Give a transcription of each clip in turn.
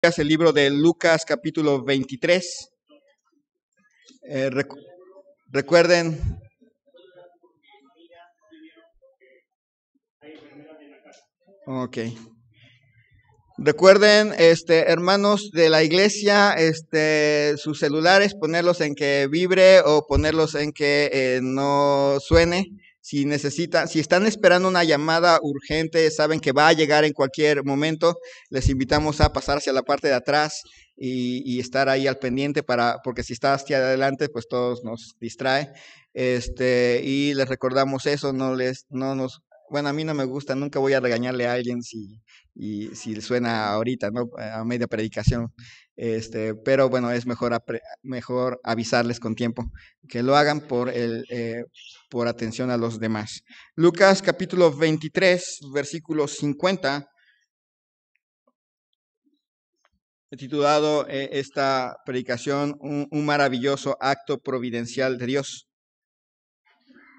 El libro de Lucas capítulo 23. Recuerden, ok. Recuerden, hermanos de la iglesia, sus celulares, ponerlos en que vibre o ponerlos en que no suene. Si necesitan, si están esperando una llamada urgente, saben que va a llegar en cualquier momento, les invitamos a pasar hacia la parte de atrás y estar ahí al pendiente porque si está hacia adelante, pues todos nos distrae. Y les recordamos eso, bueno, a mí no me gusta, nunca voy a regañarle a alguien si suena ahorita, ¿no? A media predicación. Pero bueno, es mejor avisarles con tiempo, que lo hagan por atención a los demás. Lucas capítulo 23, versículo 50, he titulado esta predicación un maravilloso acto providencial de Dios.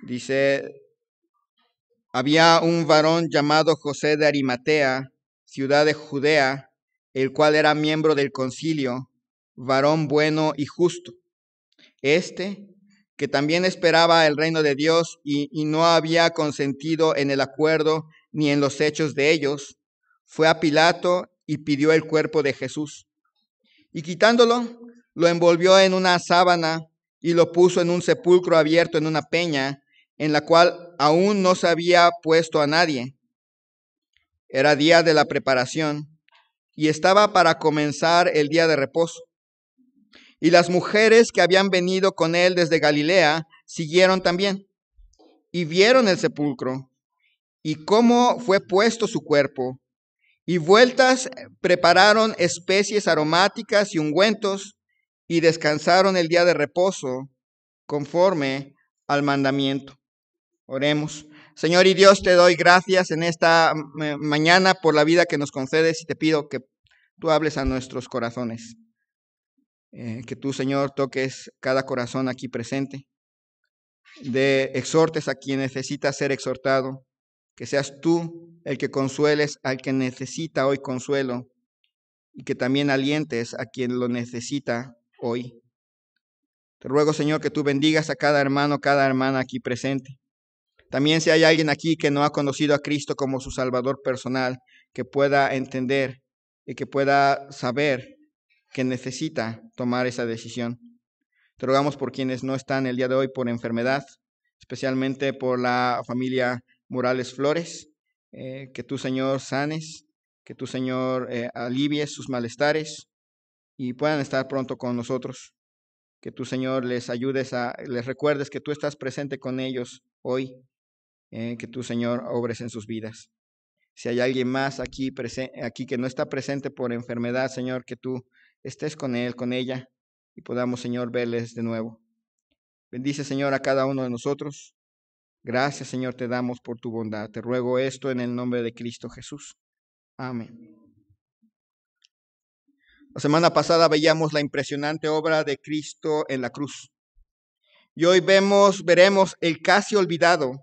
Dice: había un varón llamado José de Arimatea, ciudad de Judea, el cual era miembro del concilio, varón bueno y justo. Que también esperaba el reino de Dios y no había consentido en el acuerdo ni en los hechos de ellos, fue a Pilato y pidió el cuerpo de Jesús. Y quitándolo, lo envolvió en una sábana y lo puso en un sepulcro abierto en una peña, en la cual aún no se había puesto a nadie. Era día de la preparación y estaba para comenzar el día de reposo. Y las mujeres que habían venido con él desde Galilea siguieron también y vieron el sepulcro y cómo fue puesto su cuerpo. Y vueltas prepararon especies aromáticas y ungüentos y descansaron el día de reposo conforme al mandamiento. Oremos. Señor y Dios, te doy gracias en esta mañana por la vida que nos concedes y te pido que tú hables a nuestros corazones. Que tú, Señor, toques cada corazón aquí presente. Exhortes a quien necesita ser exhortado. Que seas tú el que consueles al que necesita hoy consuelo. Y que también alientes a quien lo necesita hoy. Te ruego, Señor, que tú bendigas a cada hermano, cada hermana aquí presente. También si hay alguien aquí que no ha conocido a Cristo como su Salvador personal, que pueda entender y que pueda saber que necesita tomar esa decisión. Te rogamos por quienes no están el día de hoy por enfermedad, especialmente por la familia Morales Flores, que tú, Señor, sanes, que tú, Señor, alivies sus malestares y puedan estar pronto con nosotros. Que tú, Señor, les recuerdes que tú estás presente con ellos hoy, que tú, Señor, obres en sus vidas. Si hay alguien más aquí que no está presente por enfermedad, Señor, que tú estés con él, con ella, y podamos, Señor, verles de nuevo. Bendice, Señor, a cada uno de nosotros. Gracias, Señor, te damos por tu bondad. Te ruego esto en el nombre de Cristo Jesús. Amén. La semana pasada veíamos la impresionante obra de Cristo en la cruz. Y hoy veremos el casi olvidado,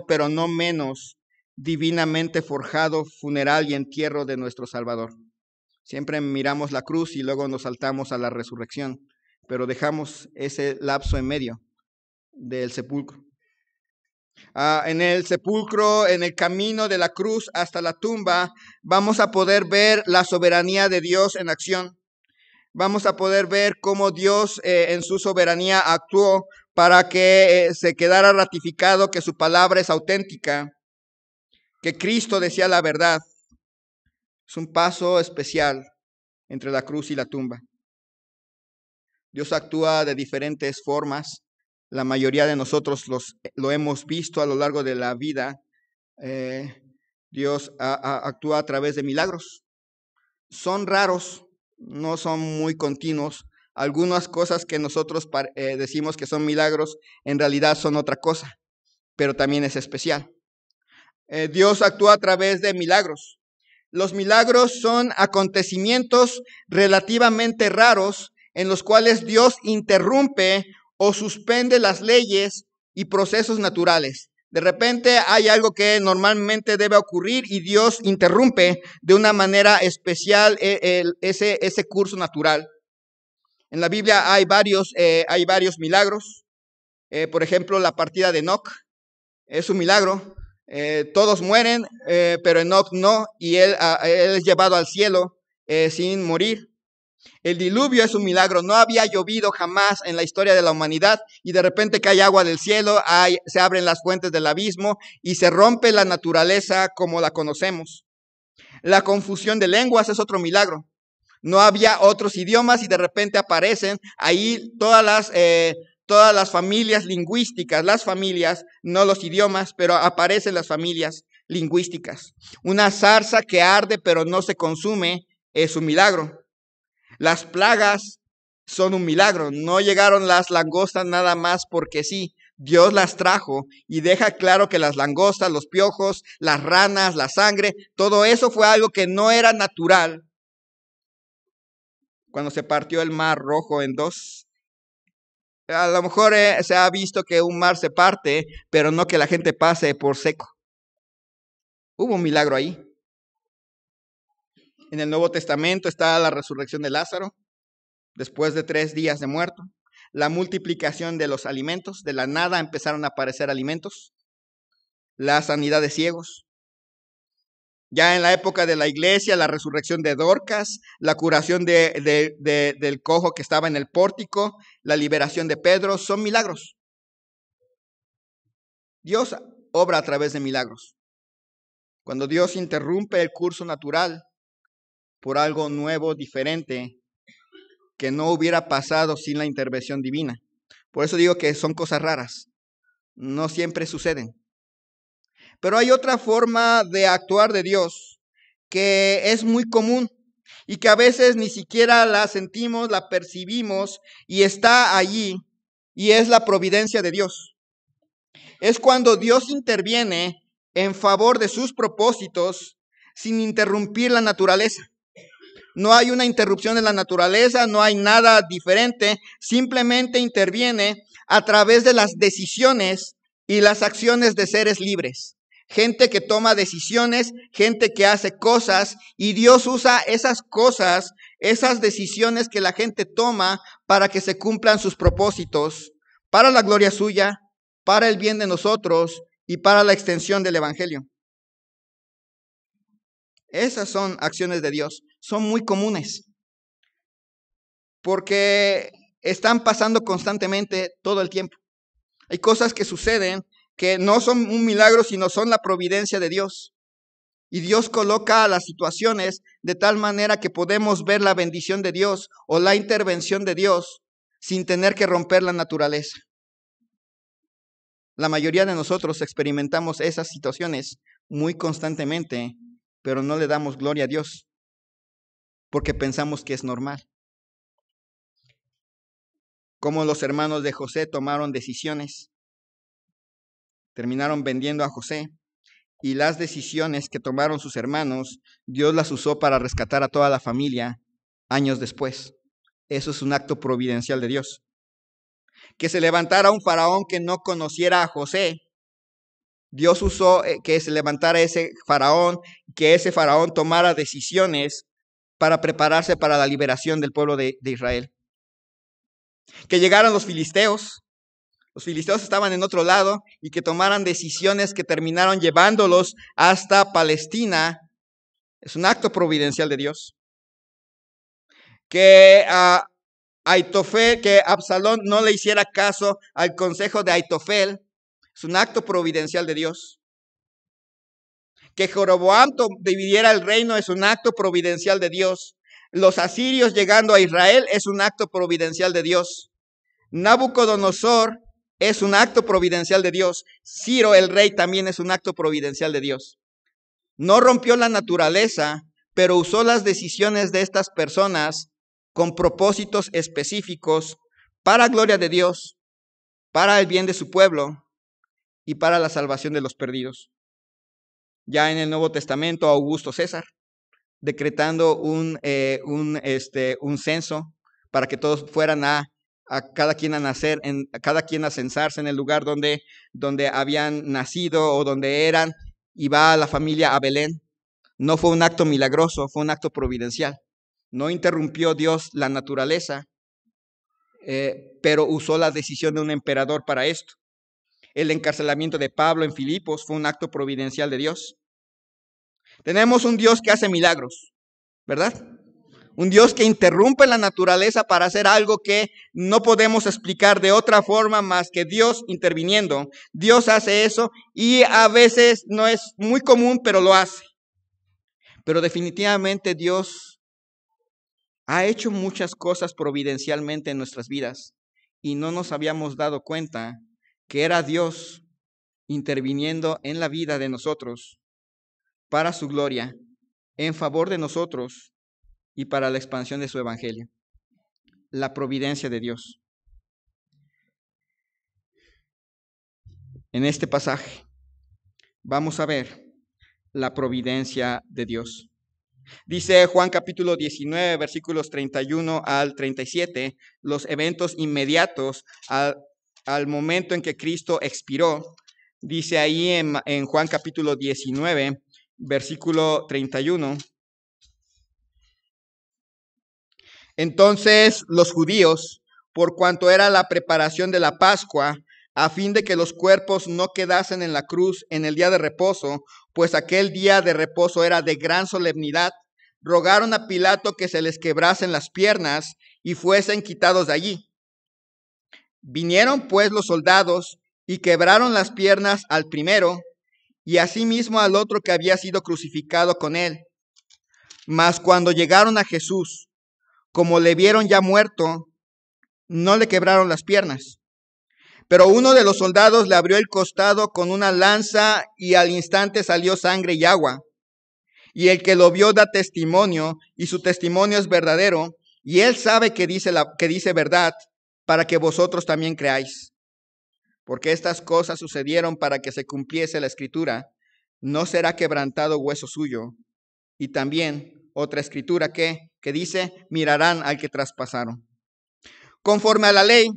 pero no menos divinamente forjado funeral y entierro de nuestro Salvador. Siempre miramos la cruz y luego nos saltamos a la resurrección, pero dejamos ese lapso en medio del sepulcro. En el sepulcro, en el camino de la cruz hasta la tumba, vamos a poder ver la soberanía de Dios en acción. Vamos a poder ver cómo Dios en su soberanía actuó para que se quedara ratificado que su palabra es auténtica, que Cristo decía la verdad. Es un paso especial entre la cruz y la tumba. Dios actúa de diferentes formas. La mayoría de nosotros lo hemos visto a lo largo de la vida. Dios actúa a través de milagros. Son raros, no son muy continuos. Algunas cosas que nosotros decimos que son milagros, en realidad son otra cosa, pero también es especial. Dios actúa a través de milagros. Los milagros son acontecimientos relativamente raros en los cuales Dios interrumpe o suspende las leyes y procesos naturales. De repente hay algo que normalmente debe ocurrir y Dios interrumpe de una manera especial ese curso natural. En la Biblia hay varios milagros. Por ejemplo, la partida de Enoc es un milagro. Todos mueren, pero Enoc no, y él es llevado al cielo sin morir. El diluvio es un milagro. No había llovido jamás en la historia de la humanidad y de repente cae agua del cielo, se abren las fuentes del abismo y se rompe la naturaleza como la conocemos. La confusión de lenguas es otro milagro. No había otros idiomas y de repente aparecen ahí todas las familias lingüísticas, las familias, no los idiomas, pero aparecen las familias lingüísticas. Una zarza que arde pero no se consume es un milagro. Las plagas son un milagro. No llegaron las langostas nada más porque sí. Dios las trajo y deja claro que las langostas, los piojos, las ranas, la sangre, todo eso fue algo que no era natural. Cuando se partió el mar Rojo en dos, a lo mejor se ha visto que un mar se parte, pero no que la gente pase por seco. Hubo un milagro ahí. En el Nuevo Testamento está la resurrección de Lázaro, después de 3 días de muerto. La multiplicación de los alimentos, de la nada empezaron a aparecer alimentos. La sanidad de ciegos. Ya en la época de la iglesia, la resurrección de Dorcas, la curación del cojo que estaba en el pórtico, la liberación de Pedro, son milagros. Dios obra a través de milagros. Cuando Dios interrumpe el curso natural por algo nuevo, diferente, que no hubiera pasado sin la intervención divina. Por eso digo que son cosas raras. No siempre suceden. Pero hay otra forma de actuar de Dios que es muy común y que a veces ni siquiera la sentimos, la percibimos y está allí, y es la providencia de Dios. Es cuando Dios interviene en favor de sus propósitos sin interrumpir la naturaleza. No hay una interrupción en la naturaleza, no hay nada diferente, simplemente interviene a través de las decisiones y las acciones de seres libres. Gente que toma decisiones, gente que hace cosas, y Dios usa esas cosas, esas decisiones que la gente toma para que se cumplan sus propósitos, para la gloria suya, para el bien de nosotros y para la extensión del evangelio. Esas son acciones de Dios, son muy comunes, porque están pasando constantemente todo el tiempo. Hay cosas que suceden que no son un milagro, sino son la providencia de Dios. Y Dios coloca las situaciones de tal manera que podemos ver la bendición de Dios o la intervención de Dios sin tener que romper la naturaleza. La mayoría de nosotros experimentamos esas situaciones muy constantemente, pero no le damos gloria a Dios porque pensamos que es normal. Como los hermanos de José tomaron decisiones, terminaron vendiendo a José, y las decisiones que tomaron sus hermanos, Dios las usó para rescatar a toda la familia años después. Eso es un acto providencial de Dios. Que se levantara un faraón que no conociera a José, Dios usó que se levantara ese faraón, que ese faraón tomara decisiones para prepararse para la liberación del pueblo de Israel. Que llegaran los filisteos estaban en otro lado, y que tomaran decisiones que terminaron llevándolos hasta Palestina, es un acto providencial de Dios. Que Absalón no le hiciera caso al consejo de Aitofel, es un acto providencial de Dios. Que Jeroboam dividiera el reino es un acto providencial de Dios. Los asirios llegando a Israel es un acto providencial de Dios. Nabucodonosor es un acto providencial de Dios. Ciro el rey también es un acto providencial de Dios. No rompió la naturaleza, pero usó las decisiones de estas personas con propósitos específicos para gloria de Dios, para el bien de su pueblo y para la salvación de los perdidos. Ya en el Nuevo Testamento, Augusto César, decretando un censo para que todos fueran a a cada quien a nacer, a cada quien a censarse en el lugar donde habían nacido o donde eran, y va la familia a Belén. No fue un acto milagroso, fue un acto providencial. No interrumpió Dios la naturaleza, pero usó la decisión de un emperador para esto. El encarcelamiento de Pablo en Filipos fue un acto providencial de Dios. Tenemos un Dios que hace milagros, ¿verdad? Un Dios que interrumpe la naturaleza para hacer algo que no podemos explicar de otra forma más que Dios interviniendo. Dios hace eso y a veces no es muy común, pero lo hace. Pero definitivamente Dios ha hecho muchas cosas providencialmente en nuestras vidas y no nos habíamos dado cuenta que era Dios interviniendo en la vida de nosotros para su gloria, en favor de nosotros y para la expansión de su evangelio. La providencia de Dios. En este pasaje vamos a ver la providencia de Dios. Dice Juan capítulo 19, versículos 31 al 37, los eventos inmediatos al momento en que Cristo expiró. Dice ahí en Juan capítulo 19, versículo 31. Entonces los judíos, por cuanto era la preparación de la Pascua, a fin de que los cuerpos no quedasen en la cruz en el día de reposo, pues aquel día de reposo era de gran solemnidad, rogaron a Pilato que se les quebrasen las piernas y fuesen quitados de allí. Vinieron pues los soldados y quebraron las piernas al primero y asimismo al otro que había sido crucificado con él. Mas cuando llegaron a Jesús, como le vieron ya muerto, no le quebraron las piernas. Pero uno de los soldados le abrió el costado con una lanza y al instante salió sangre y agua. Y el que lo vio da testimonio, y su testimonio es verdadero, y él sabe que dice verdad, para que vosotros también creáis. Porque estas cosas sucedieron para que se cumpliese la escritura, no será quebrantado hueso suyo. Y también otra escritura que dice, mirarán al que traspasaron. Conforme a la ley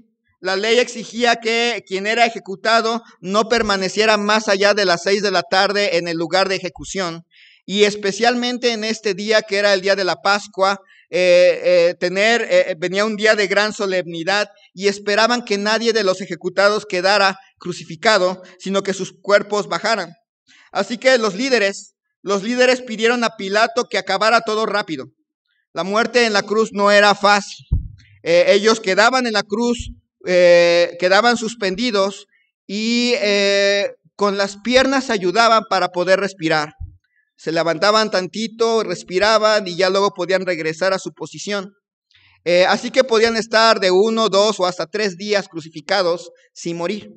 exigía que quien era ejecutado no permaneciera más allá de las 6 de la tarde en el lugar de ejecución. Y especialmente en este día que era el día de la Pascua, venía un día de gran solemnidad y esperaban que nadie de los ejecutados quedara crucificado, sino que sus cuerpos bajaran. Así que los líderes pidieron a Pilato que acabara todo rápido. La muerte en la cruz no era fácil. Ellos quedaban en la cruz, quedaban suspendidos y con las piernas ayudaban para poder respirar. Se levantaban tantito, respiraban y ya luego podían regresar a su posición. Así que podían estar de 1, 2 o hasta 3 días crucificados sin morir.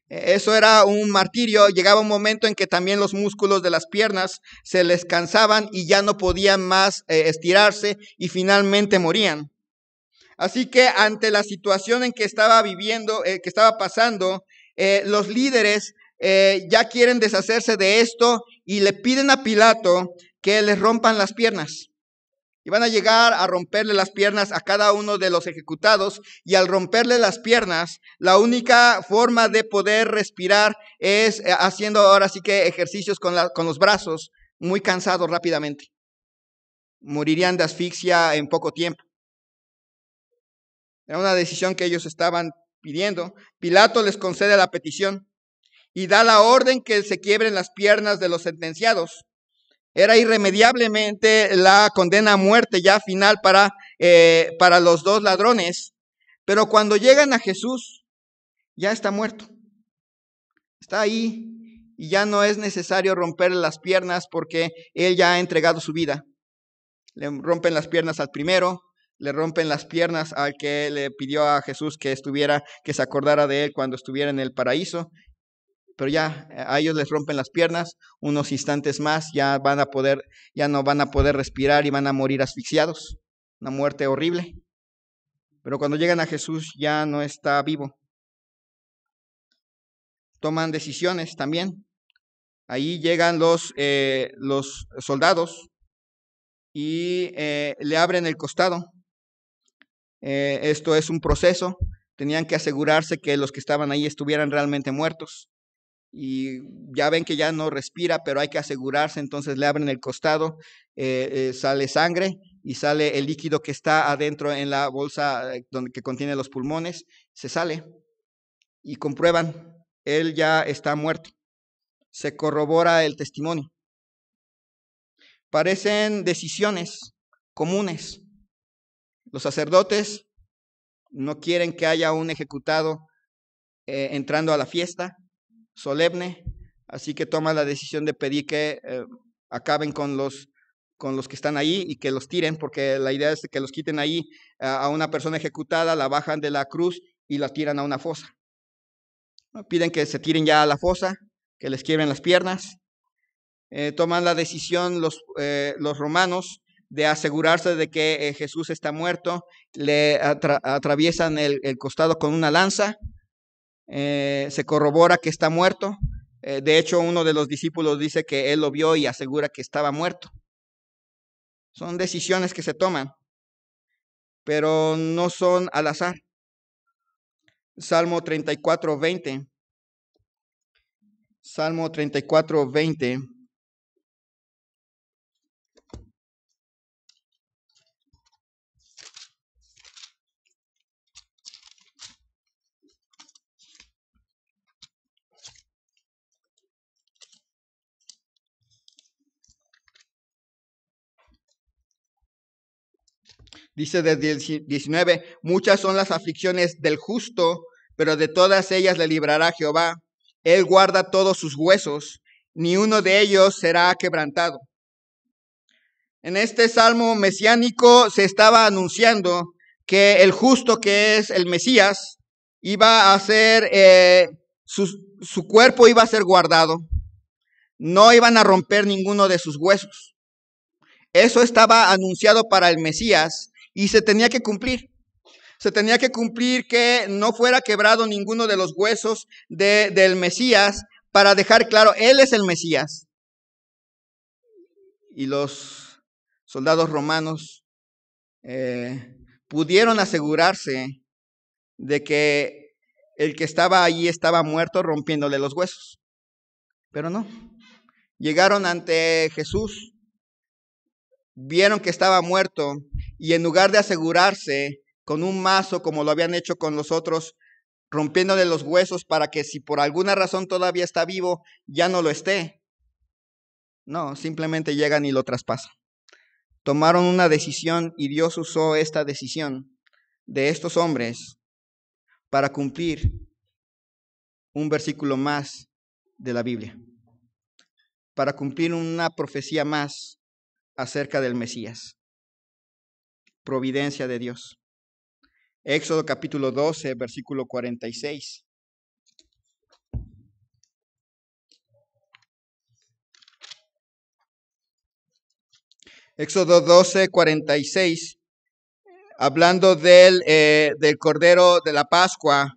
Eso era un martirio. Llegaba un momento en que también los músculos de las piernas se les cansaban y ya no podían más estirarse y finalmente morían. Así que ante la situación en que estaba viviendo, que estaba pasando, los líderes ya quieren deshacerse de esto y le piden a Pilato que les rompan las piernas. Y van a llegar a romperle las piernas a cada uno de los ejecutados, y al romperle las piernas, la única forma de poder respirar es haciendo ahora sí que ejercicios con los brazos, muy cansados rápidamente. Morirían de asfixia en poco tiempo. Era una decisión que ellos estaban pidiendo. Pilato les concede la petición y da la orden que se quiebren las piernas de los sentenciados. Era irremediablemente la condena a muerte ya final para los dos ladrones. Pero cuando llegan a Jesús, ya está muerto. Está ahí y ya no es necesario romperle las piernas porque él ya ha entregado su vida. Le rompen las piernas al primero, le rompen las piernas al que le pidió a Jesús que se acordara de él cuando estuviera en el paraíso. Pero ya a ellos les rompen las piernas, unos instantes más ya no van a poder respirar y van a morir asfixiados. Una muerte horrible. Pero cuando llegan a Jesús ya no está vivo. Toman decisiones también. Ahí llegan los soldados y le abren el costado. Esto es un proceso. Tenían que asegurarse que los que estaban ahí estuvieran realmente muertos. Y ya ven que ya no respira, pero hay que asegurarse. Entonces le abren el costado, sale sangre y sale el líquido que está adentro en la bolsa que contiene los pulmones. Se sale y comprueban, él ya está muerto. Se corrobora el testimonio. Parecen decisiones comunes. Los sacerdotes no quieren que haya un ejecutado entrando a la fiesta solemne, así que toman la decisión de pedir que acaben con los que están ahí y que los tiren, porque la idea es que los quiten ahí a una persona ejecutada, la bajan de la cruz y la tiran a una fosa. Piden que se tiren ya a la fosa, que les quiebren las piernas. Toman la decisión los romanos de asegurarse de que Jesús está muerto, le atraviesan el costado con una lanza, se corrobora que está muerto. De hecho, uno de los discípulos dice que él lo vio y asegura que estaba muerto. Son decisiones que se toman, pero no son al azar. Salmo 34:20. Salmo 34:20. Dice desde el 19, muchas son las aflicciones del justo, pero de todas ellas le librará Jehová. Él guarda todos sus huesos, ni uno de ellos será quebrantado. En este salmo mesiánico se estaba anunciando que el justo, que es el Mesías, iba a ser, su cuerpo iba a ser guardado. No iban a romper ninguno de sus huesos. Eso estaba anunciado para el Mesías y se tenía que cumplir. Se tenía que cumplir que no fuera quebrado ninguno de los huesos del Mesías, para dejar claro, él es el Mesías. Y los soldados romanos pudieron asegurarse de que el que estaba allí estaba muerto, rompiéndole los huesos. Pero no. Llegaron ante Jesús, vieron que estaba muerto, y en lugar de asegurarse con un mazo, como lo habían hecho con los otros, rompiéndole los huesos para que si por alguna razón todavía está vivo, ya no lo esté. No, simplemente llegan y lo traspasan. Tomaron una decisión y Dios usó esta decisión de estos hombres para cumplir un versículo más de la Biblia, para cumplir una profecía más acerca del Mesías. Providencia de Dios. Éxodo capítulo 12, versículo 46. Éxodo 12, 46. Hablando del Cordero de la Pascua,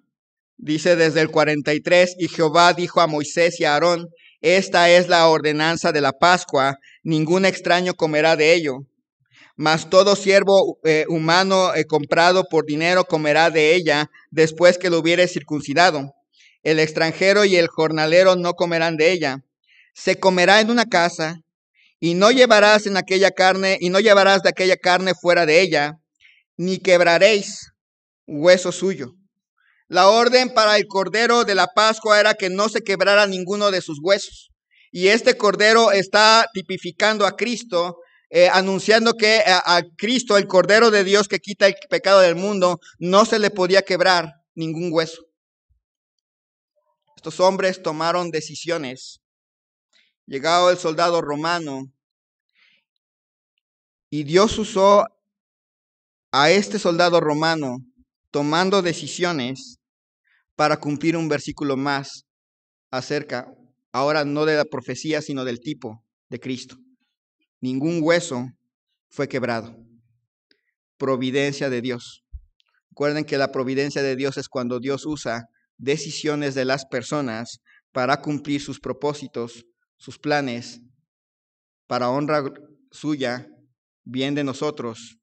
dice desde el 43, y Jehová dijo a Moisés y a Aarón, esta es la ordenanza de la Pascua, ningún extraño comerá de ello, mas todo siervo humano comprado por dinero comerá de ella después que lo hubiere circuncidado. El extranjero y el jornalero no comerán de ella. Se comerá en una casa, y no llevarás de aquella carne fuera de ella, ni quebraréis hueso suyo. La orden para el Cordero de la Pascua era que no se quebrara ninguno de sus huesos. Y este Cordero está tipificando a Cristo, anunciando que a Cristo, el Cordero de Dios que quita el pecado del mundo, no se le podía quebrar ningún hueso. Estos hombres tomaron decisiones. Llegado el soldado romano y Dios usó a este soldado romano tomando decisiones para cumplir un versículo más acerca, ahora no de la profecía, sino del tipo de Cristo. Ningún hueso fue quebrado. Providencia de Dios. Recuerden que la providencia de Dios es cuando Dios usa decisiones de las personas para cumplir sus propósitos, sus planes, para honra suya, bien de nosotros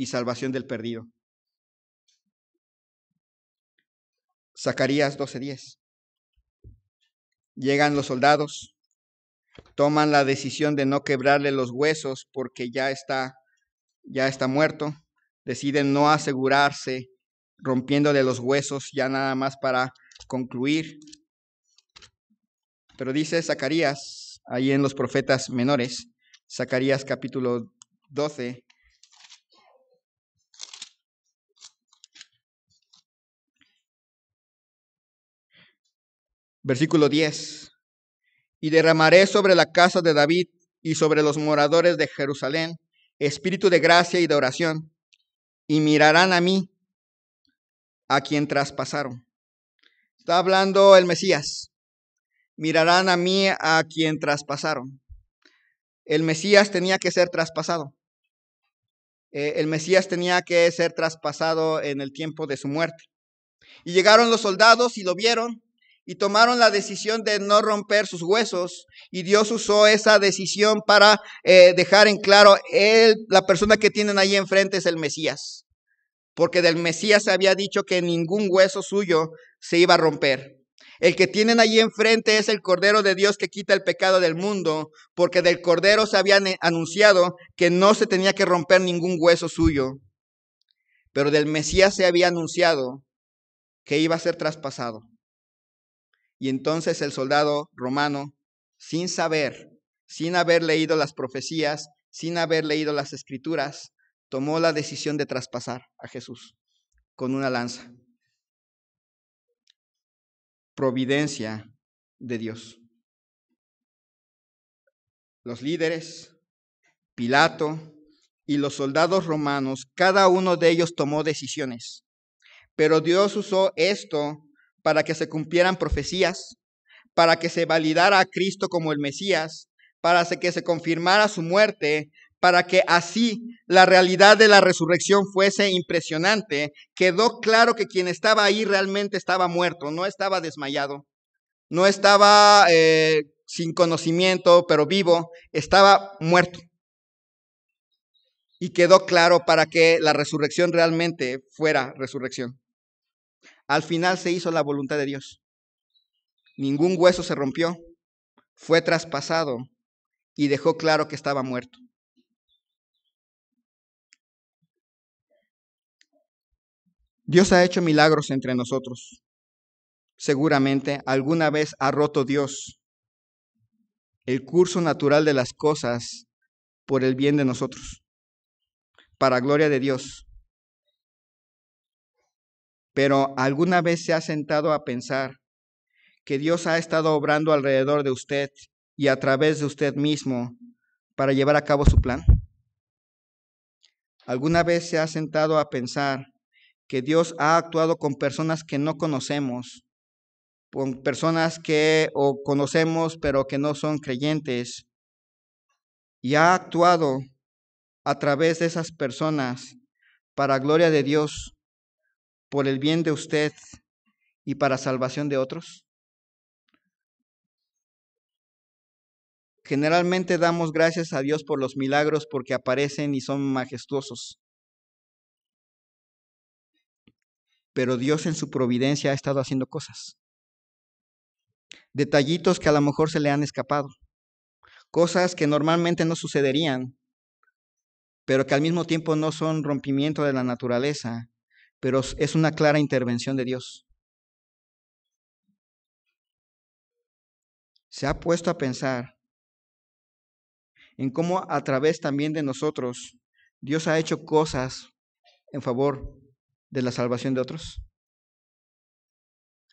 y salvación del perdido. Zacarías 12:10. Llegan los soldados, toman la decisión de no quebrarle los huesos porque ya está muerto. Deciden no asegurarse rompiéndole los huesos ya nada más para concluir. Pero dice Zacarías, ahí en los profetas menores, Zacarías capítulo 12, versículo 10. Y derramaré sobre la casa de David y sobre los moradores de Jerusalén espíritu de gracia y de oración, y mirarán a mí, a quien traspasaron. Está hablando el Mesías. Mirarán a mí, a quien traspasaron. El Mesías tenía que ser traspasado. El Mesías tenía que ser traspasado en el tiempo de su muerte. Y llegaron los soldados y lo vieron y tomaron la decisión de no romper sus huesos. Y Dios usó esa decisión para dejar en claro, la persona que tienen ahí enfrente es el Mesías. Porque del Mesías se había dicho que ningún hueso suyo se iba a romper. El que tienen allí enfrente es el Cordero de Dios que quita el pecado del mundo, porque del Cordero se había anunciado que no se tenía que romper ningún hueso suyo. Pero del Mesías se había anunciado que iba a ser traspasado. Y entonces el soldado romano, sin saber, sin haber leído las profecías, sin haber leído las escrituras, tomó la decisión de traspasar a Jesús con una lanza. Providencia de Dios. Los líderes, Pilato y los soldados romanos, cada uno de ellos tomó decisiones. Pero Dios usó esto para que se cumplieran profecías, para que se validara a Cristo como el Mesías, para que se confirmara su muerte, para que así la realidad de la resurrección fuese impresionante. Quedó claro que quien estaba ahí realmente estaba muerto, no estaba desmayado, no estaba sin conocimiento, pero vivo, estaba muerto. Y quedó claro para que la resurrección realmente fuera resurrección. Al final se hizo la voluntad de Dios. Ningún hueso se rompió, fue traspasado y dejó claro que estaba muerto. Dios ha hecho milagros entre nosotros. Seguramente alguna vez ha roto Dios el curso natural de las cosas por el bien de nosotros, para gloria de Dios. Pero ¿alguna vez se ha sentado a pensar que Dios ha estado obrando alrededor de usted y a través de usted mismo para llevar a cabo su plan? ¿Alguna vez se ha sentado a pensar que Dios ha actuado con personas que no conocemos, con personas que o conocemos pero que no son creyentes, y ha actuado a través de esas personas para gloria de Dios, por el bien de usted y para salvación de otros? Generalmente damos gracias a Dios por los milagros porque aparecen y son majestuosos. Pero Dios en su providencia ha estado haciendo cosas. Detallitos que a lo mejor se le han escapado. Cosas que normalmente no sucederían, pero que al mismo tiempo no son rompimiento de la naturaleza, pero es una clara intervención de Dios. Se ha puesto a pensar en cómo a través también de nosotros Dios ha hecho cosas en favor de la salvación de otros.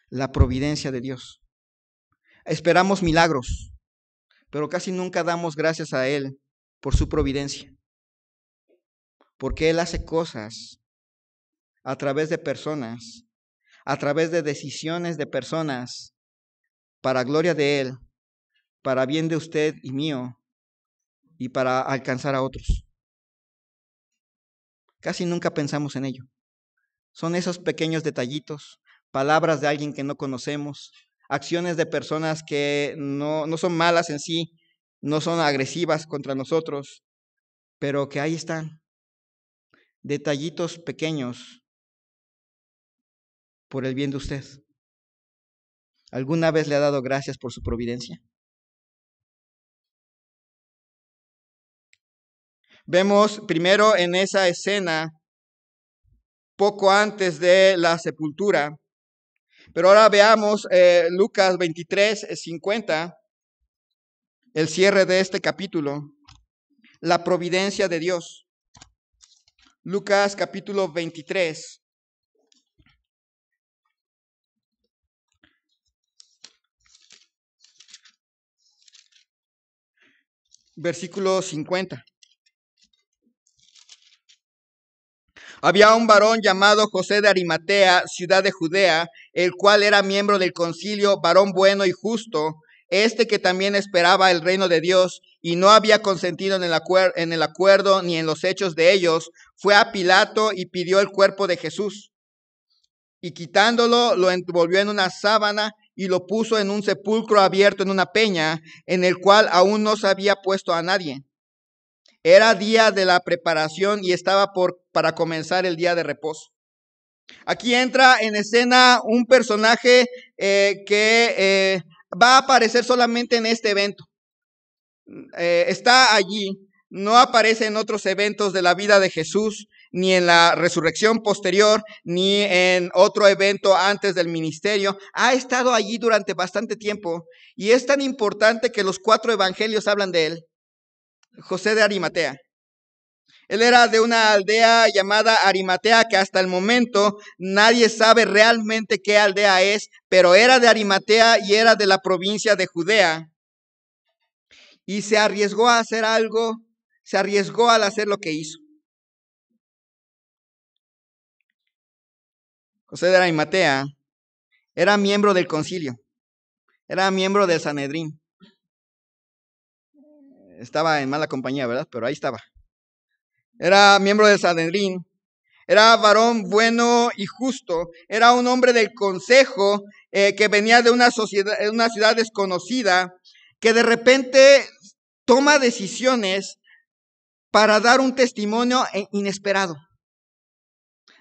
La providencia de Dios. Esperamos milagros, pero casi nunca damos gracias a Él por su providencia. Porque Él hace cosas a través de personas, a través de decisiones de personas, para gloria de Él, para bien de usted y mío, y para alcanzar a otros. Casi nunca pensamos en ello. Son esos pequeños detallitos, palabras de alguien que no conocemos, acciones de personas que no son malas en sí, no son agresivas contra nosotros, pero que ahí están. detallitos pequeños por el bien de usted. ¿Alguna vez le ha dado gracias por su providencia? Vemos primero en esa escena, poco antes de la sepultura, pero ahora veamos Lucas 23:50, el cierre de este capítulo, la providencia de Dios. Lucas capítulo 23. Versículo 50. Había un varón llamado José de Arimatea, ciudad de Judea, el cual era miembro del concilio, varón bueno y justo, que también esperaba el reino de Dios y no había consentido en el acuerdo ni en los hechos de ellos. Fue a Pilato y pidió el cuerpo de Jesús. Y quitándolo, lo envolvió en una sábana y lo puso en un sepulcro abierto en una peña, en el cual aún no se había puesto a nadie. Era día de la preparación y estaba para comenzar el día de reposo. Aquí entra en escena un personaje que va a aparecer solamente en este evento. Está allí, no aparece en otros eventos de la vida de Jesús, ni en la resurrección posterior, ni en otro evento antes del ministerio. Ha estado allí durante bastante tiempo y es tan importante que los 4 evangelios hablan de él. José de Arimatea. Él era de una aldea llamada Arimatea, que hasta el momento nadie sabe realmente qué aldea es, pero era de Arimatea y era de la provincia de Judea. Y se arriesgó a hacer algo, se arriesgó al hacer lo que hizo. José de Arimatea era miembro del concilio, era miembro del Sanedrín. Estaba en mala compañía, ¿verdad? Pero ahí estaba. Era miembro del Sanedrín. Era varón bueno y justo. Era un hombre del consejo que venía de una ciudad desconocida, que de repente toma decisiones para dar un testimonio inesperado.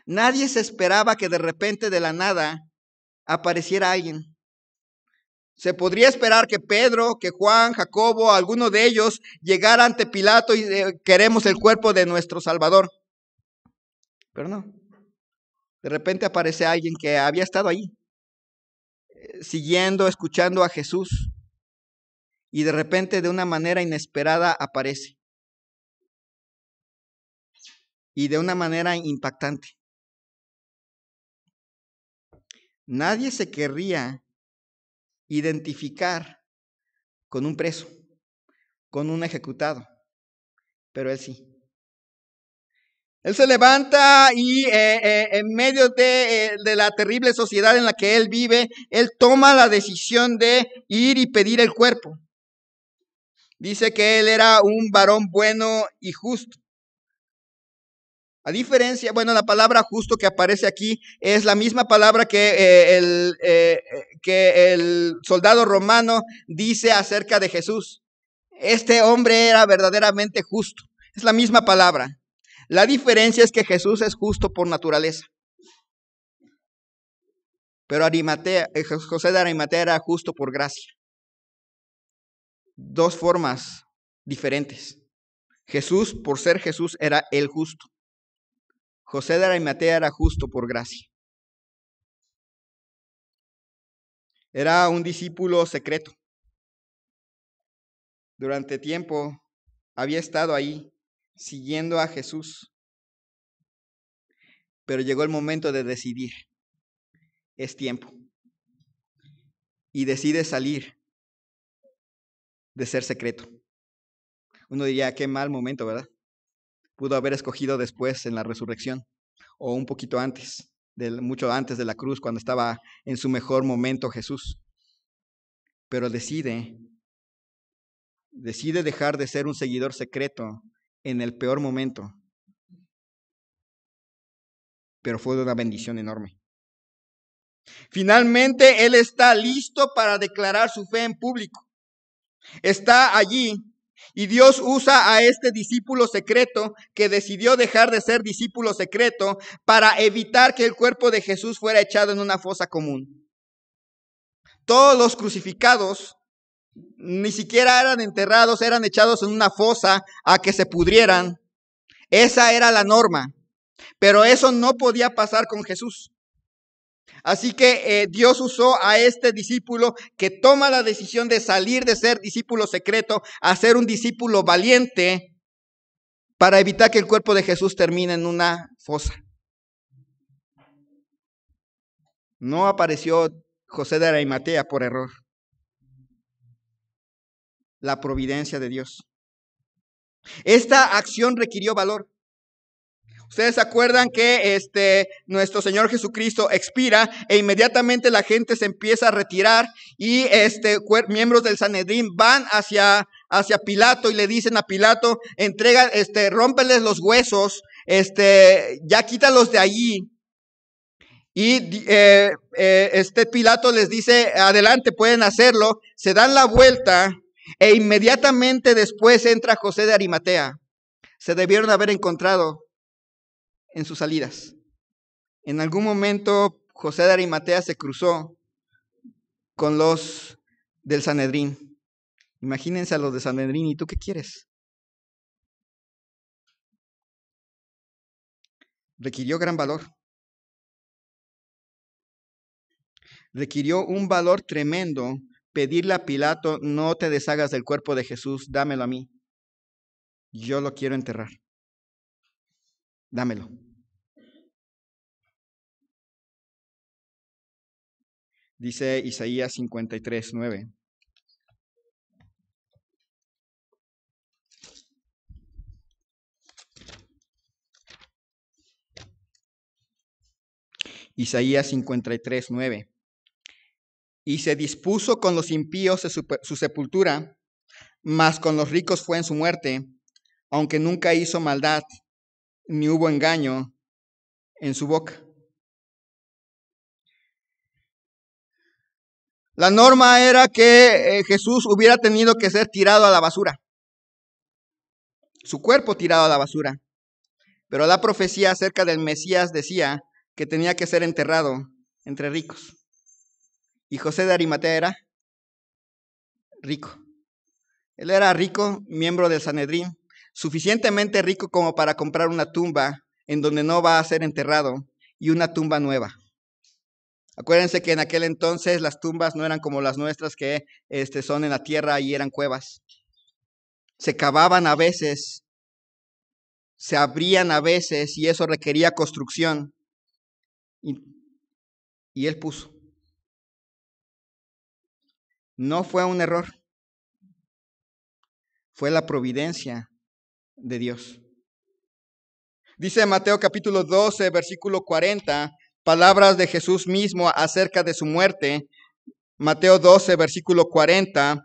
Nadie se esperaba que de repente de la nada apareciera alguien. Se podría esperar que Pedro, que Juan, Jacobo, alguno de ellos llegara ante Pilato y queremos el cuerpo de nuestro Salvador. Pero no. De repente aparece alguien que había estado ahí, siguiendo, escuchando a Jesús, y de repente de una manera inesperada aparece. Y de una manera impactante. Nadie se querría identificar con un preso, con un ejecutado, pero él sí. Él se levanta y en medio de la terrible sociedad en la que él vive, él toma la decisión de ir y pedir el cuerpo. Dice que él era un varón bueno y justo. A diferencia, la palabra justo que aparece aquí es la misma palabra que el soldado romano dice acerca de Jesús. Este hombre era verdaderamente justo. Es la misma palabra. La diferencia es que Jesús es justo por naturaleza. Pero José de Arimatea era justo por gracia. 2 formas diferentes. Jesús, por ser Jesús, era el justo. José de Arimatea era justo por gracia. Era un discípulo secreto. Durante tiempo había estado ahí siguiendo a Jesús. Pero llegó el momento de decidir. Es tiempo. Y decide salir de ser secreto. Uno diría, qué mal momento, ¿verdad? Pudo haber escogido después en la resurrección o un poquito antes, mucho antes de la cruz, cuando estaba en su mejor momento Jesús. Pero decide dejar de ser un seguidor secreto en el peor momento. Pero fue una bendición enorme. Finalmente, él está listo para declarar su fe en público. Está allí Y Dios usa a este discípulo secreto que decidió dejar de ser discípulo secreto para evitar que el cuerpo de Jesús fuera echado en una fosa común. Todos los crucificados ni siquiera eran enterrados, eran echados en una fosa a que se pudrieran. Esa era la norma, pero eso no podía pasar con Jesús. Así que Dios usó a este discípulo que toma la decisión de salir de ser discípulo secreto a ser un discípulo valiente para evitar que el cuerpo de Jesús termine en una fosa. No apareció José de Arimatea por error. La providencia de Dios. Esta acción requirió valor. Ustedes se acuerdan que nuestro Señor Jesucristo expira e inmediatamente la gente se empieza a retirar y miembros del Sanedrín van hacia Pilato y le dicen a Pilato, rómpeles los huesos, ya quítalos de allí. Y Pilato les dice, adelante, pueden hacerlo. Se dan la vuelta e inmediatamente después entra José de Arimatea. Se debieron haber encontrado en sus salidas. En algún momento José de Arimatea se cruzó con los del Sanedrín. Imagínense a los de Sanedrín, ¿y tú qué quieres? Requirió gran valor. Requirió un valor tremendo pedirle a Pilato, no te deshagas del cuerpo de Jesús, dámelo a mí. Yo lo quiero enterrar. Dámelo. Dice Isaías 53:9. Isaías 53:9. Y se dispuso con los impíos su sepultura, mas con los ricos fue en su muerte, aunque nunca hizo maldad, ni hubo engaño en su boca. La norma era que Jesús hubiera tenido que ser tirado a la basura. Su cuerpo tirado a la basura. Pero la profecía acerca del Mesías decía que tenía que ser enterrado entre ricos. Y José de Arimatea era rico. Él era rico, miembro del Sanedrín, suficientemente rico como para comprar una tumba en donde no va a ser enterrado y una tumba nueva. Acuérdense que en aquel entonces las tumbas no eran como las nuestras que son en la tierra y eran cuevas. Se cavaban a veces, se abrían a veces y eso requería construcción. Y él puso. No fue un error. Fue la providencia de Dios. Dice Mateo capítulo 12, versículo 40, palabras de Jesús mismo acerca de su muerte. Mateo 12, versículo 40,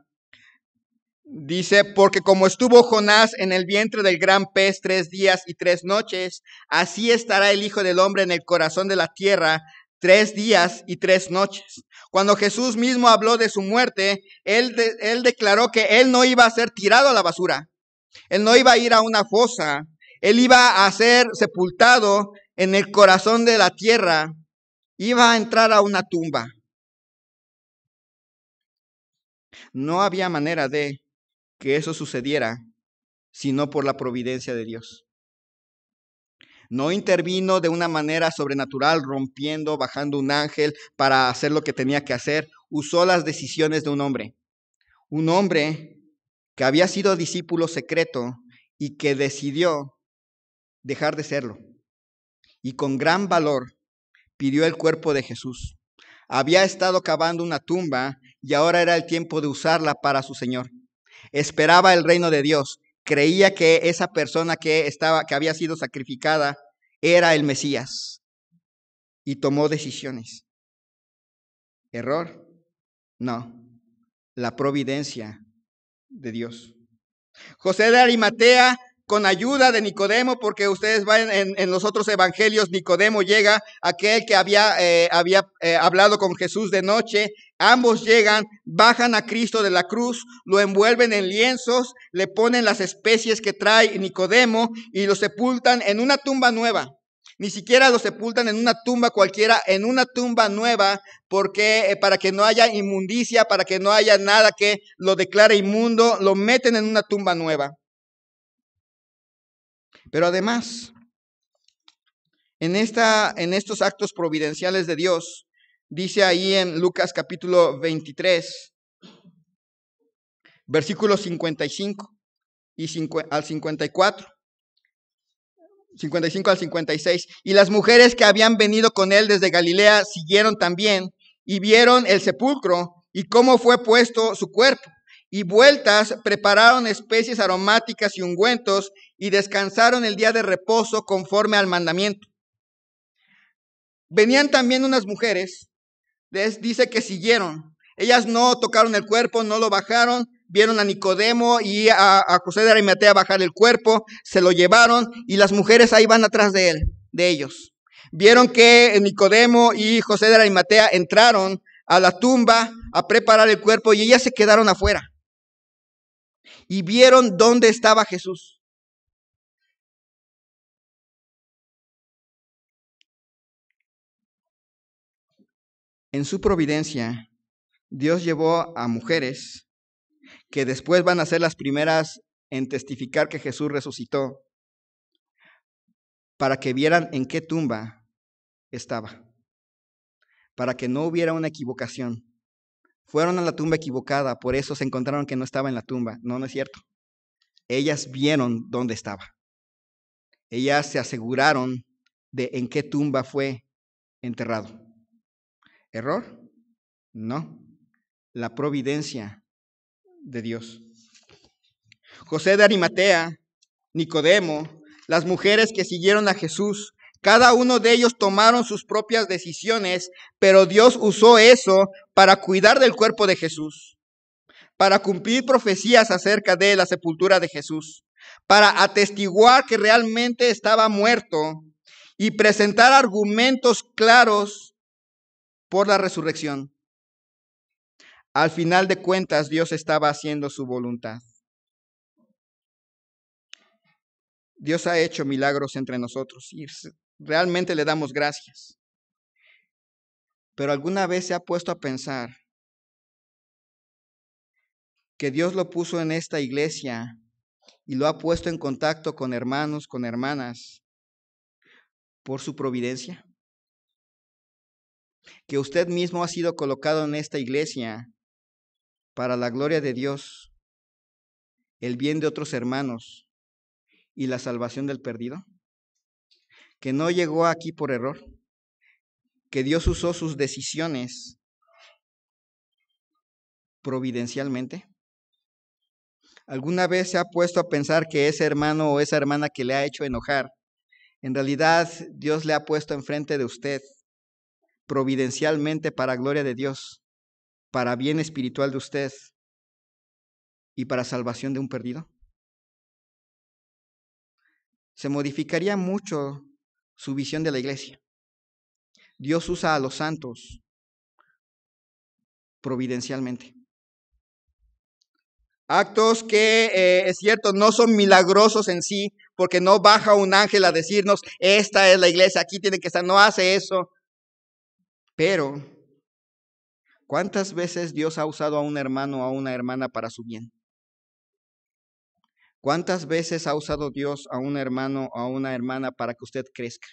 dice, porque como estuvo Jonás en el vientre del gran pez 3 días y 3 noches, así estará el Hijo del Hombre en el corazón de la tierra 3 días y 3 noches. Cuando Jesús mismo habló de su muerte, él declaró que él no iba a ser tirado a la basura. Él no iba a ir a una fosa. Él iba a ser sepultado en el corazón de la tierra. Iba a entrar a una tumba. No había manera de que eso sucediera sino por la providencia de Dios. No intervino de una manera sobrenatural, rompiendo, bajando un ángel para hacer lo que tenía que hacer. Usó las decisiones de un hombre que había sido discípulo secreto y que decidió dejar de serlo. Y con gran valor pidió el cuerpo de Jesús. Había estado cavando una tumba y ahora era el tiempo de usarla para su Señor. Esperaba el reino de Dios. Creía que esa persona que había sido sacrificada era el Mesías. Y tomó decisiones. ¿Error? No. La providencia de Dios. José de Arimatea con ayuda de Nicodemo, porque ustedes ven en los otros evangelios, Nicodemo llega, aquel que había hablado con Jesús de noche. Ambos llegan, bajan a Cristo de la cruz, lo envuelven en lienzos, le ponen las especies que trae Nicodemo y lo sepultan en una tumba nueva. Ni siquiera lo sepultan en una tumba cualquiera, en una tumba nueva, porque para que no haya inmundicia, para que no haya nada que lo declare inmundo, lo meten en una tumba nueva. Pero además, en estos actos providenciales de Dios, dice ahí en Lucas capítulo 23, versículos 55 al 54. 55 al 56. Y las mujeres que habían venido con él desde Galilea siguieron también y vieron el sepulcro y cómo fue puesto su cuerpo. Y vueltas prepararon especies aromáticas y ungüentos y descansaron el día de reposo conforme al mandamiento. Venían también unas mujeres, dice que siguieron. Ellas no tocaron el cuerpo, no lo bajaron. Vieron a Nicodemo y a José de Arimatea bajar el cuerpo, se lo llevaron y las mujeres ahí van atrás de ellos. Vieron que Nicodemo y José de Arimatea entraron a la tumba a preparar el cuerpo y ellas se quedaron afuera. Y vieron dónde estaba Jesús. En su providencia, Dios llevó a mujeres que después van a ser las primeras en testificar que Jesús resucitó, para que vieran en qué tumba estaba, para que no hubiera una equivocación. Fueron a la tumba equivocada, por eso se encontraron que no estaba en la tumba. No, no es cierto. Ellas vieron dónde estaba. Ellas se aseguraron de en qué tumba fue enterrado. ¿Error? No. La providencia de Dios. José de Arimatea, Nicodemo, las mujeres que siguieron a Jesús, cada uno de ellos tomaron sus propias decisiones, pero Dios usó eso para cuidar del cuerpo de Jesús, para cumplir profecías acerca de la sepultura de Jesús, para atestiguar que realmente estaba muerto y presentar argumentos claros por la resurrección. Al final de cuentas, Dios estaba haciendo su voluntad. Dios ha hecho milagros entre nosotros y realmente le damos gracias. Pero ¿alguna vez se ha puesto a pensar que Dios lo puso en esta iglesia y lo ha puesto en contacto con hermanos, con hermanas, por su providencia? Que usted mismo ha sido colocado en esta iglesia para la gloria de Dios, el bien de otros hermanos y la salvación del perdido. Que no llegó aquí por error, que Dios usó sus decisiones providencialmente. ¿Alguna vez se ha puesto a pensar que ese hermano o esa hermana que le ha hecho enojar, en realidad Dios le ha puesto enfrente de usted providencialmente para gloria de Dios, para bien espiritual de usted y para salvación de un perdido? Se modificaría mucho su visión de la iglesia. Dios usa a los santos providencialmente. Actos que, es cierto, no son milagrosos en sí, porque no baja un ángel a decirnos, esta es la iglesia, aquí tiene que estar, no hace eso. Pero, ¿cuántas veces Dios ha usado a un hermano o a una hermana para su bien? ¿Cuántas veces ha usado Dios a un hermano o a una hermana para que usted crezca?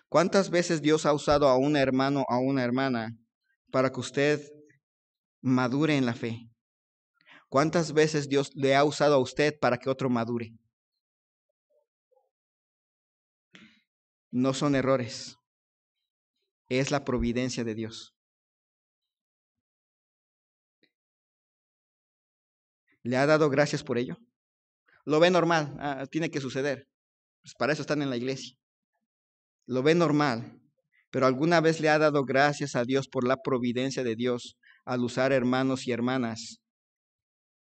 ¿Cuántas veces Dios ha usado a un hermano o a una hermana para que usted madure en la fe? ¿Cuántas veces Dios le ha usado a usted para que otro madure? No son errores, es la providencia de Dios. ¿Le ha dado gracias por ello? Lo ve normal, tiene que suceder. Pues para eso están en la iglesia. Lo ve normal, pero ¿alguna vez le ha dado gracias a Dios por la providencia de Dios al usar hermanos y hermanas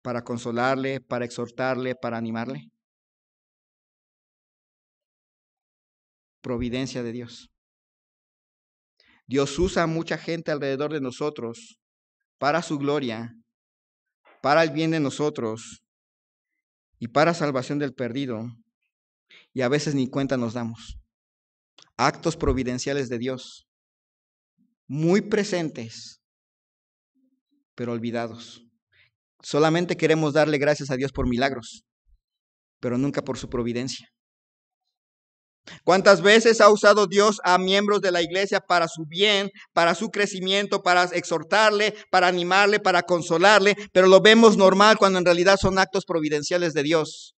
para consolarle, para exhortarle, para animarle? providencia de Dios. Dios usa a mucha gente alrededor de nosotros para su gloria, para el bien de nosotros y para salvación del perdido. Y a veces ni cuenta nos damos. Actos providenciales de Dios, muy presentes, pero olvidados. Solamente queremos darle gracias a Dios por milagros, pero nunca por su providencia. ¿Cuántas veces ha usado Dios a miembros de la iglesia para su bien, para su crecimiento, para exhortarle, para animarle, para consolarle? Pero lo vemos normal cuando en realidad son actos providenciales de Dios.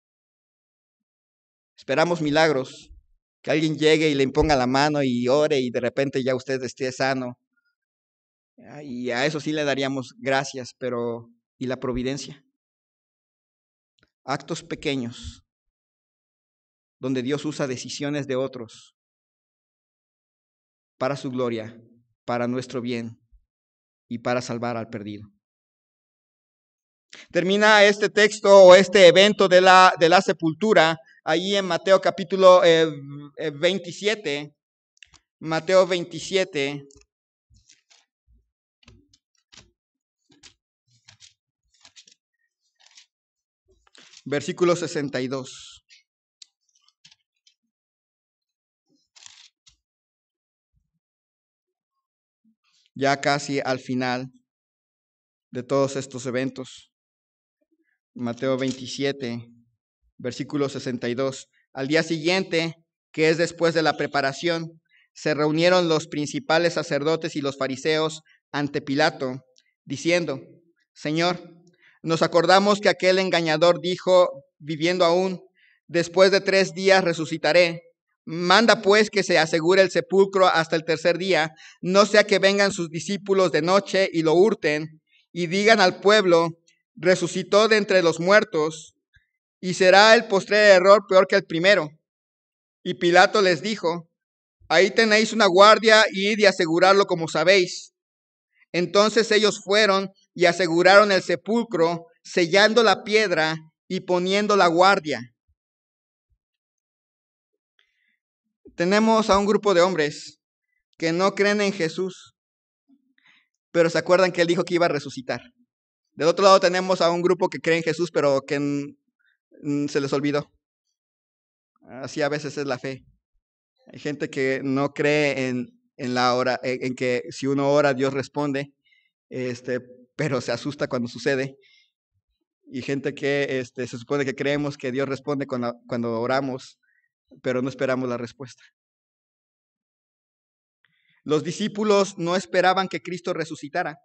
Esperamos milagros, que alguien llegue y le imponga la mano y ore y de repente ya usted esté sano. Y a eso sí le daríamos gracias, pero ¿y la providencia? Actos pequeños, donde Dios usa decisiones de otros para su gloria, para nuestro bien y para salvar al perdido. Termina este texto o este evento de la sepultura ahí en Mateo capítulo 27. Mateo 27. Versículo 62. Ya casi al final de todos estos eventos. Mateo 27, versículo 62. Al día siguiente, que es después de la preparación, se reunieron los principales sacerdotes y los fariseos ante Pilato, diciendo: Señor, nos acordamos que aquel engañador dijo, viviendo aún, después de 3 días resucitaré. Manda pues que se asegure el sepulcro hasta el tercer día, no sea que vengan sus discípulos de noche y lo hurten y digan al pueblo: resucitó de entre los muertos, y será el postrer error peor que el primero. Y Pilato les dijo: ahí tenéis una guardia, id y asegurarlo como sabéis. Entonces ellos fueron y aseguraron el sepulcro, sellando la piedra y poniendo la guardia. Tenemos a un grupo de hombres que no creen en Jesús, pero se acuerdan que él dijo que iba a resucitar. Del otro lado tenemos a un grupo que cree en Jesús, pero que se les olvidó. Así a veces es la fe. Hay gente que no cree en que si uno ora, Dios responde, pero se asusta cuando sucede. Y gente que se supone que creemos que Dios responde cuando oramos, pero no esperamos la respuesta. Los discípulos no esperaban que Cristo resucitara,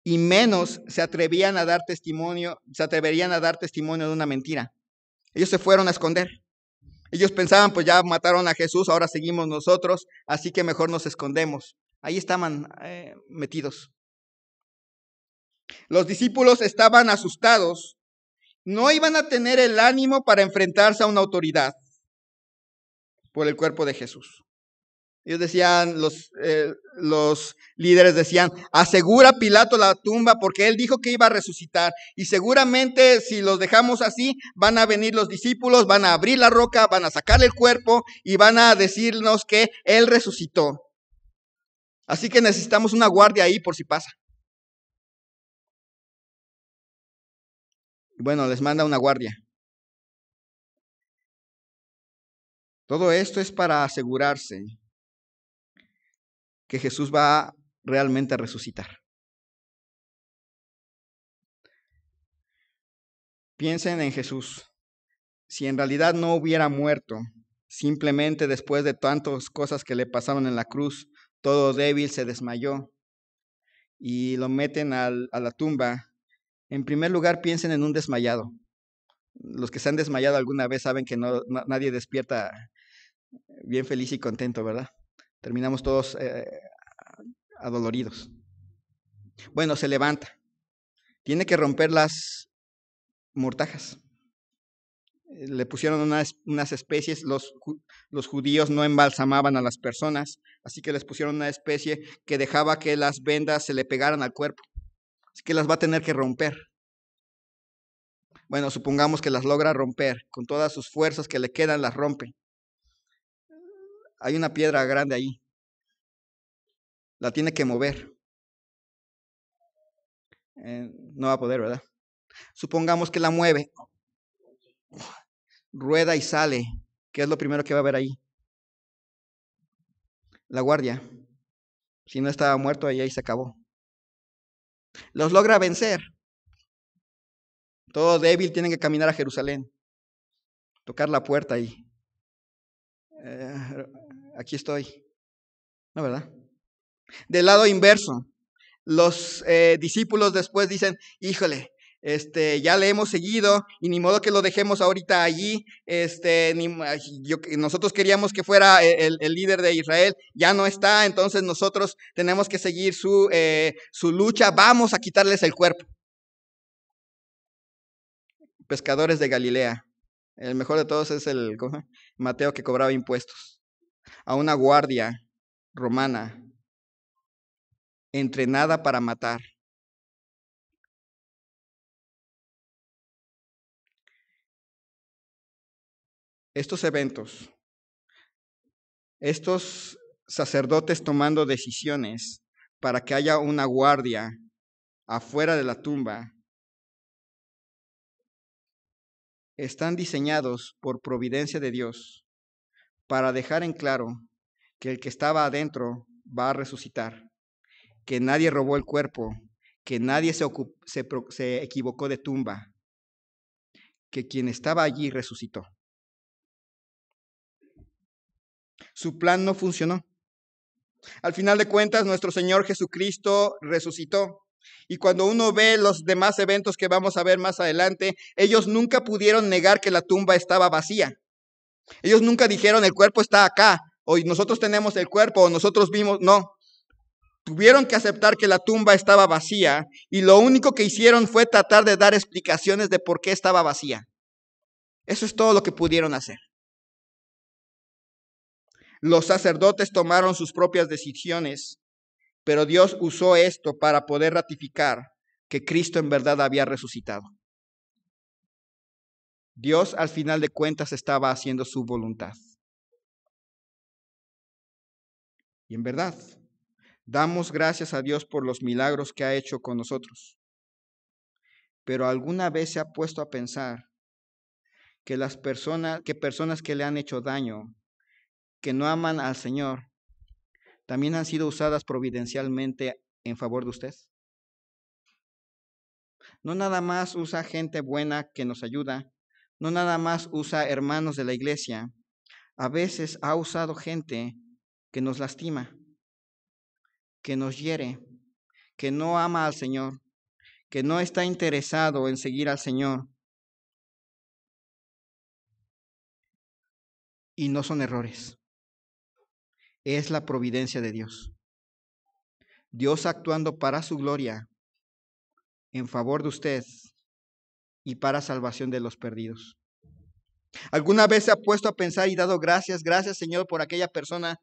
y menos se atreverían a dar testimonio de una mentira. Ellos se fueron a esconder. Ellos pensaban, pues ya mataron a Jesús, ahora seguimos nosotros, así que mejor nos escondemos. Ahí estaban metidos. Los discípulos estaban asustados. No iban a tener el ánimo para enfrentarse a una autoridad por el cuerpo de Jesús. Ellos decían, los líderes decían: asegura Pilato la tumba porque él dijo que iba a resucitar. Y seguramente si los dejamos así, van a venir los discípulos, van a abrir la roca, van a sacarle el cuerpo y van a decirnos que él resucitó. Así que necesitamos una guardia ahí por si pasa. Bueno, les manda una guardia. Todo esto es para asegurarse que Jesús va realmente a resucitar. Piensen en Jesús. Si en realidad no hubiera muerto, simplemente después de tantas cosas que le pasaron en la cruz, todo débil se desmayó y lo meten a la tumba, en primer lugar piensen en un desmayado. Los que se han desmayado alguna vez saben que nadie despierta bien feliz y contento, ¿verdad? Terminamos todos adoloridos. Bueno, se levanta. Tiene que romper las mortajas. Le pusieron unas especies, los judíos no embalsamaban a las personas, así que les pusieron una especie que dejaba que las vendas se le pegaran al cuerpo. Así que las va a tener que romper. Bueno, supongamos que las logra romper, con todas sus fuerzas que le quedan las rompe. Hay una piedra grande ahí. La tiene que mover. No va a poder, ¿verdad? Supongamos que la mueve. Rueda y sale. ¿Qué es lo primero que va a ver ahí? La guardia. Si no estaba muerto, ahí se acabó. Los logra vencer. Todo débil tiene que caminar a Jerusalén. Tocar la puerta y aquí estoy. ¿No, verdad? Del lado inverso, los discípulos después dicen, híjole, ya le hemos seguido y ni modo que lo dejemos ahorita allí. Nosotros queríamos que fuera el líder de Israel, ya no está, entonces nosotros tenemos que seguir su lucha, vamos a quitarles el cuerpo. Pescadores de Galilea. El mejor de todos es el Mateo, que cobraba impuestos. A una guardia romana entrenada para matar. Estos eventos, estos sacerdotes tomando decisiones para que haya una guardia afuera de la tumba, están diseñados por providencia de Dios para dejar en claro que el que estaba adentro va a resucitar, que nadie robó el cuerpo, que nadie se equivocó de tumba, que quien estaba allí resucitó. Su plan no funcionó. Al final de cuentas, nuestro Señor Jesucristo resucitó. Y cuando uno ve los demás eventos que vamos a ver más adelante, ellos nunca pudieron negar que la tumba estaba vacía. Ellos nunca dijeron, el cuerpo está acá, o nosotros tenemos el cuerpo, o nosotros vimos. No. Tuvieron que aceptar que la tumba estaba vacía, y lo único que hicieron fue tratar de dar explicaciones de por qué estaba vacía. Eso es todo lo que pudieron hacer. Los sacerdotes tomaron sus propias decisiones, pero Dios usó esto para poder ratificar que Cristo en verdad había resucitado. Dios, al final de cuentas, estaba haciendo su voluntad. Y en verdad, damos gracias a Dios por los milagros que ha hecho con nosotros. Pero ¿alguna vez se ha puesto a pensar que personas que le han hecho daño, que no aman al Señor, también han sido usadas providencialmente en favor de usted? No nada más usa gente buena que nos ayuda, no nada más usa hermanos de la iglesia, a veces ha usado gente que nos lastima, que nos hiere, que no ama al Señor, que no está interesado en seguir al Señor. Y no son errores, es la providencia de Dios. Dios actuando para su gloria, en favor de usted y para salvación de los perdidos. ¿Alguna vez se ha puesto a pensar y dado gracias Señor, por aquella persona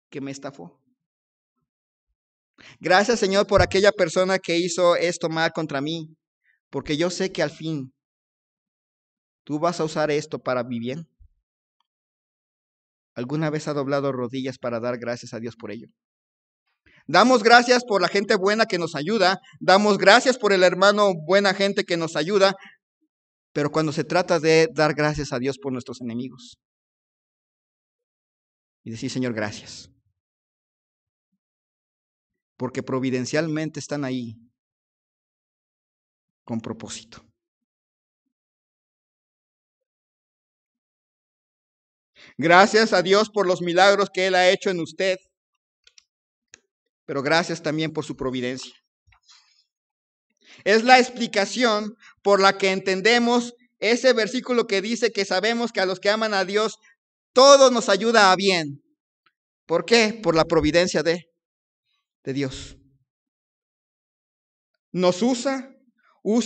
que me estafó? Gracias, Señor, por aquella persona que hizo esto mal contra mí, porque yo sé que al fin tú vas a usar esto para mi bien. ¿Alguna vez ha doblado rodillas para dar gracias a Dios por ello? Damos gracias por la gente buena que nos ayuda, damos gracias por el hermano buena gente que nos ayuda, pero cuando se trata de dar gracias a Dios por nuestros enemigos y decir, Señor, gracias, porque providencialmente están ahí con propósito. Gracias a Dios por los milagros que Él ha hecho en usted, pero gracias también por su providencia. Es la explicación por la que entendemos ese versículo que dice que sabemos que a los que aman a Dios, todo nos ayuda a bien. ¿Por qué? Por la providencia de Dios. Nos usa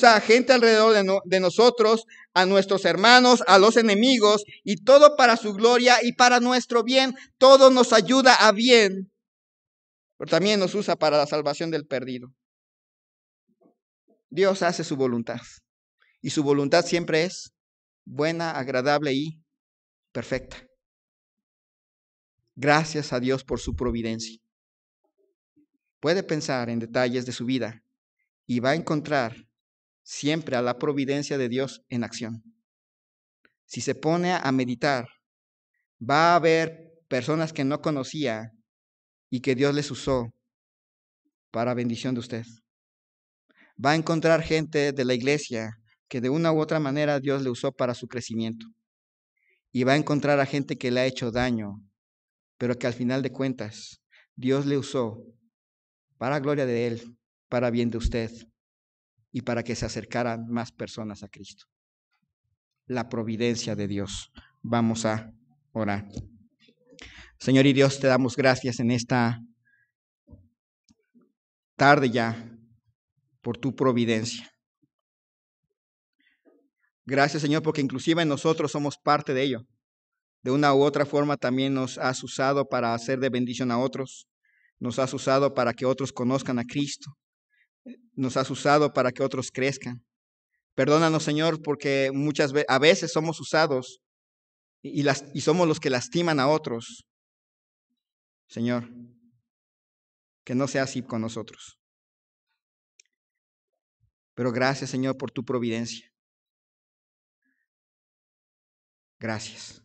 a gente alrededor de nosotros, a nuestros hermanos, a los enemigos, y todo para su gloria y para nuestro bien. Todo nos ayuda a bien, pero también nos usa para la salvación del perdido. Dios hace su voluntad, y su voluntad siempre es buena, agradable y perfecta. Gracias a Dios por su providencia. Puede pensar en detalles de su vida y va a encontrar siempre a la providencia de Dios en acción. Si se pone a meditar, va a ver personas que no conocía y que Dios les usó para bendición de usted. Va a encontrar gente de la iglesia que de una u otra manera Dios le usó para su crecimiento. Y va a encontrar a gente que le ha hecho daño, pero que al final de cuentas Dios le usó para gloria de Él, para bien de usted y para que se acercaran más personas a Cristo. La providencia de Dios. Vamos a orar. Señor y Dios, te damos gracias en esta tarde ya por tu providencia. Gracias, Señor, porque inclusive nosotros somos parte de ello. De una u otra forma también nos has usado para hacer de bendición a otros. Nos has usado para que otros conozcan a Cristo. Nos has usado para que otros crezcan. Perdónanos, Señor, porque a veces somos usados y somos los que lastiman a otros. Señor, que no sea así con nosotros. Pero gracias, Señor, por tu providencia. Gracias.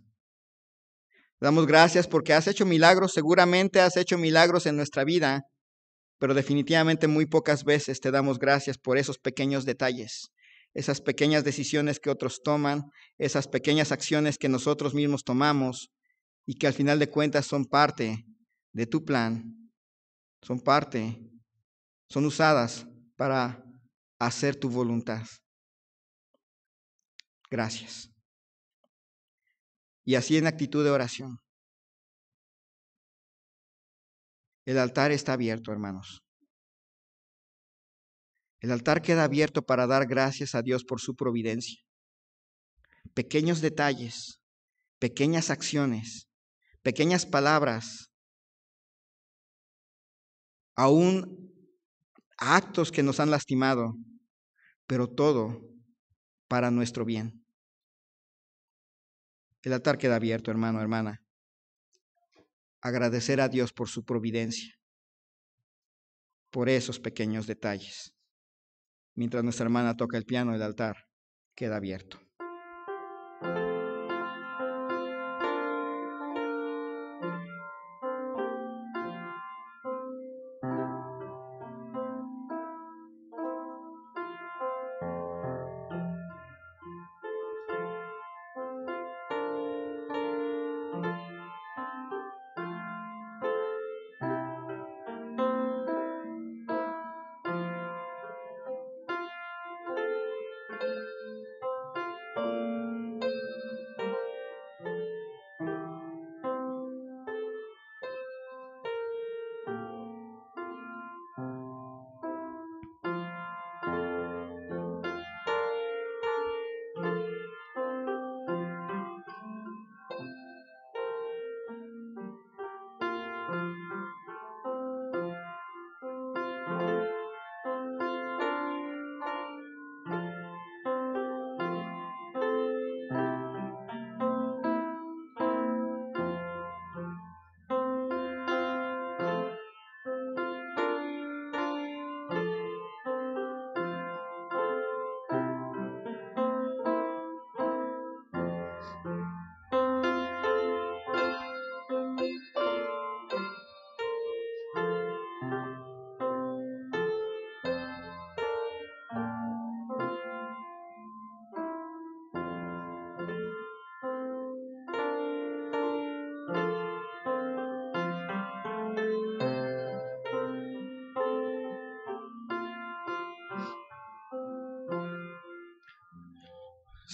Damos gracias porque has hecho milagros, seguramente has hecho milagros en nuestra vida, pero definitivamente muy pocas veces te damos gracias por esos pequeños detalles, esas pequeñas decisiones que otros toman, esas pequeñas acciones que nosotros mismos tomamos y que al final de cuentas son parte de tu plan, son usadas para hacer tu voluntad. Gracias. Y así en actitud de oración. El altar está abierto, hermanos. El altar queda abierto para dar gracias a Dios por su providencia. Pequeños detalles, pequeñas acciones, pequeñas palabras, aún actos que nos han lastimado, pero todo para nuestro bien. El altar queda abierto, hermano, hermana. Agradecer a Dios por su providencia, por esos pequeños detalles. Mientras nuestra hermana toca el piano, el altar queda abierto.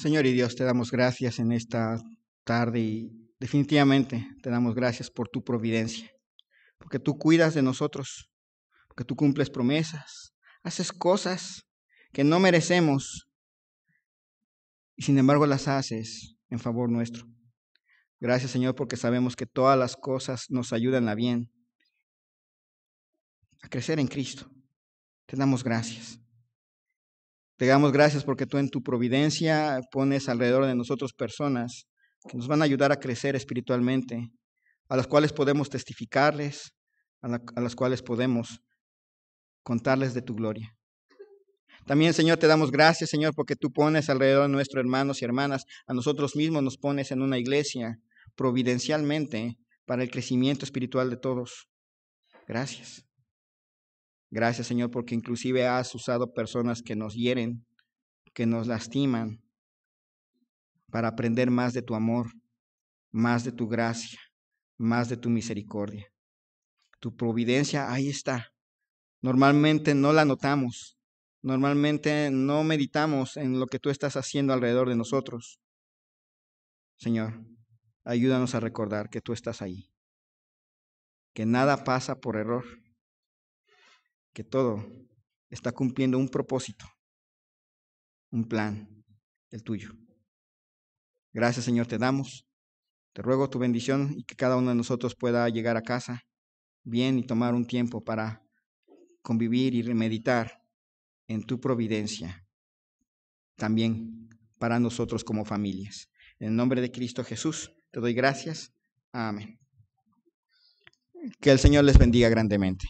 Señor y Dios, te damos gracias en esta tarde y definitivamente te damos gracias por tu providencia, porque tú cuidas de nosotros, porque tú cumples promesas, haces cosas que no merecemos y sin embargo las haces en favor nuestro. Gracias, Señor, porque sabemos que todas las cosas nos ayudan a bien, a crecer en Cristo. Te damos gracias. Te damos gracias porque tú en tu providencia pones alrededor de nosotros personas que nos van a ayudar a crecer espiritualmente, a las cuales podemos testificarles, a las cuales podemos contarles de tu gloria. También, Señor, te damos gracias, Señor, porque tú pones alrededor de nuestros hermanos y hermanas, a nosotros mismos nos pones en una iglesia providencialmente para el crecimiento espiritual de todos. Gracias. Gracias, Señor, porque inclusive has usado personas que nos hieren, que nos lastiman, para aprender más de tu amor, más de tu gracia, más de tu misericordia. Tu providencia ahí está. Normalmente no la notamos. Normalmente no meditamos en lo que tú estás haciendo alrededor de nosotros. Señor, ayúdanos a recordar que tú estás ahí, que nada pasa por error, que todo está cumpliendo un propósito, un plan, el tuyo. Gracias, Señor, te damos. Te ruego tu bendición y que cada uno de nosotros pueda llegar a casa bien y tomar un tiempo para convivir y meditar en tu providencia, también para nosotros como familias. En el nombre de Cristo Jesús, te doy gracias. Amén. Que el Señor les bendiga grandemente.